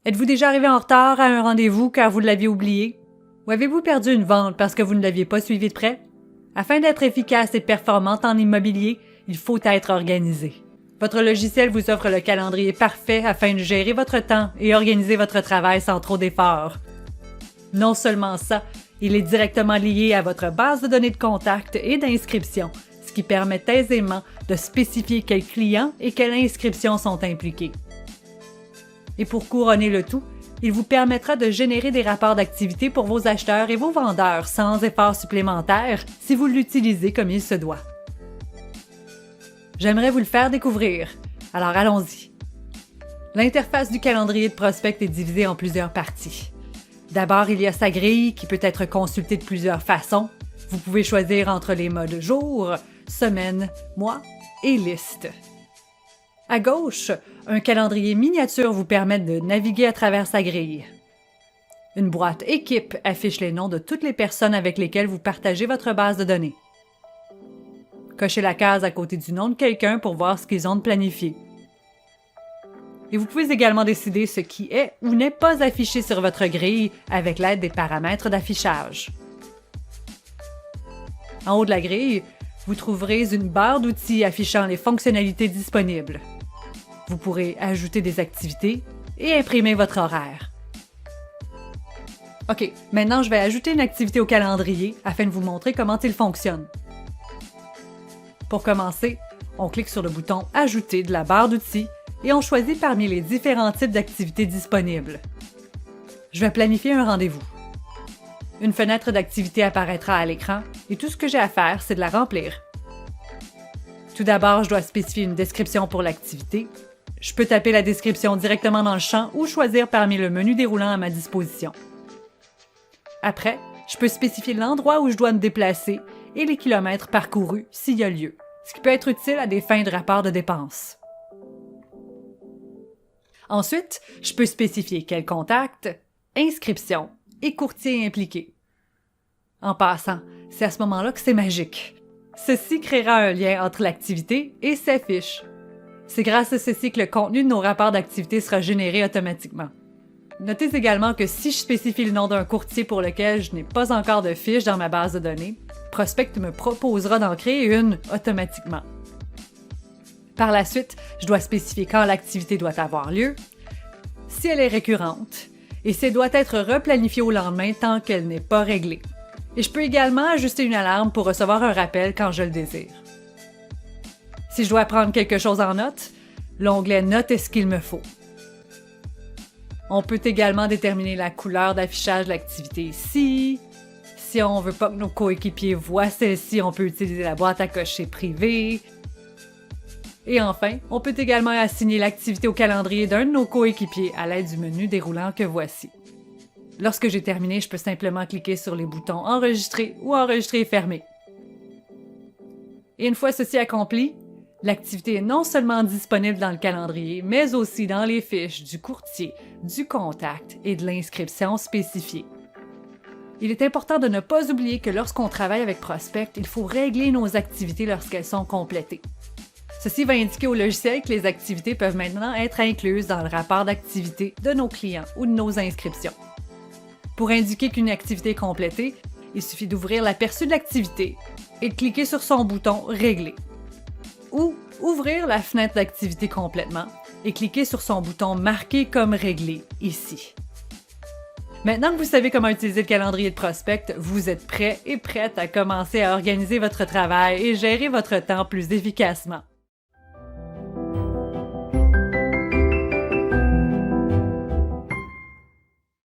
Êtes-vous déjà arrivé en retard à un rendez-vous car vous l'aviez oublié? Ou avez-vous perdu une vente parce que vous ne l'aviez pas suivi de près? Afin d'être efficace et performante en immobilier, il faut être organisé. Votre logiciel vous offre le calendrier parfait afin de gérer votre temps et organiser votre travail sans trop d'efforts. Non seulement ça, il est directement lié à votre base de données de contact et d'inscription, ce qui permet aisément de spécifier quels clients et quelles inscriptions sont impliqués. Et pour couronner le tout, il vous permettra de générer des rapports d'activité pour vos acheteurs et vos vendeurs sans effort supplémentaire si vous l'utilisez comme il se doit. J'aimerais vous le faire découvrir, alors allons-y. L'interface du calendrier de prospect est divisée en plusieurs parties. D'abord, il y a sa grille qui peut être consultée de plusieurs façons. Vous pouvez choisir entre les modes jour, semaine, mois et liste. À gauche, un calendrier miniature vous permet de naviguer à travers sa grille. Une boîte équipe affiche les noms de toutes les personnes avec lesquelles vous partagez votre base de données. Cochez la case à côté du nom de quelqu'un pour voir ce qu'ils ont de planifié. Et vous pouvez également décider ce qui est ou n'est pas affiché sur votre grille avec l'aide des paramètres d'affichage. En haut de la grille, vous trouverez une barre d'outils affichant les fonctionnalités disponibles. Vous pourrez ajouter des activités et imprimer votre horaire. OK, maintenant je vais ajouter une activité au calendrier afin de vous montrer comment il fonctionne. Pour commencer, on clique sur le bouton « Ajouter » de la barre d'outils et on choisit parmi les différents types d'activités disponibles. Je vais planifier un rendez-vous. Une fenêtre d'activité apparaîtra à l'écran et tout ce que j'ai à faire, c'est de la remplir. Tout d'abord, je dois spécifier une description pour l'activité. Je peux taper la description directement dans le champ ou choisir parmi le menu déroulant à ma disposition. Après, je peux spécifier l'endroit où je dois me déplacer et les kilomètres parcourus s'il y a lieu, ce qui peut être utile à des fins de rapport de dépenses. Ensuite, je peux spécifier quel contact, inscription et courtier impliqué. En passant, c'est à ce moment-là que c'est magique. Ceci créera un lien entre l'activité et ses fiches. C'est grâce à ceci que le contenu de nos rapports d'activité sera généré automatiquement. Notez également que si je spécifie le nom d'un courtier pour lequel je n'ai pas encore de fiche dans ma base de données, Prospect me proposera d'en créer une automatiquement. Par la suite, je dois spécifier quand l'activité doit avoir lieu, si elle est récurrente, et si elle doit être replanifiée au lendemain tant qu'elle n'est pas réglée. Et je peux également ajuster une alarme pour recevoir un rappel quand je le désire. Si je dois prendre quelque chose en note, l'onglet « Notes » est ce qu'il me faut. On peut également déterminer la couleur d'affichage de l'activité ici. Si on ne veut pas que nos coéquipiers voient celle-ci, on peut utiliser la boîte à cocher privée. Et enfin, on peut également assigner l'activité au calendrier d'un de nos coéquipiers à l'aide du menu déroulant que voici. Lorsque j'ai terminé, je peux simplement cliquer sur les boutons « Enregistrer » ou « Enregistrer et fermer ». Et une fois ceci accompli, l'activité est non seulement disponible dans le calendrier, mais aussi dans les fiches du courtier, du contact et de l'inscription spécifiée. Il est important de ne pas oublier que lorsqu'on travaille avec Prospect, il faut régler nos activités lorsqu'elles sont complétées. Ceci va indiquer au logiciel que les activités peuvent maintenant être incluses dans le rapport d'activité de nos clients ou de nos inscriptions. Pour indiquer qu'une activité est complétée, il suffit d'ouvrir l'aperçu de l'activité et de cliquer sur son bouton « Régler » ou ouvrir la fenêtre d'activité complètement et cliquer sur son bouton « Marquer comme réglé » ici. Maintenant que vous savez comment utiliser le calendrier de Prospect, vous êtes prêt et prête à commencer à organiser votre travail et gérer votre temps plus efficacement.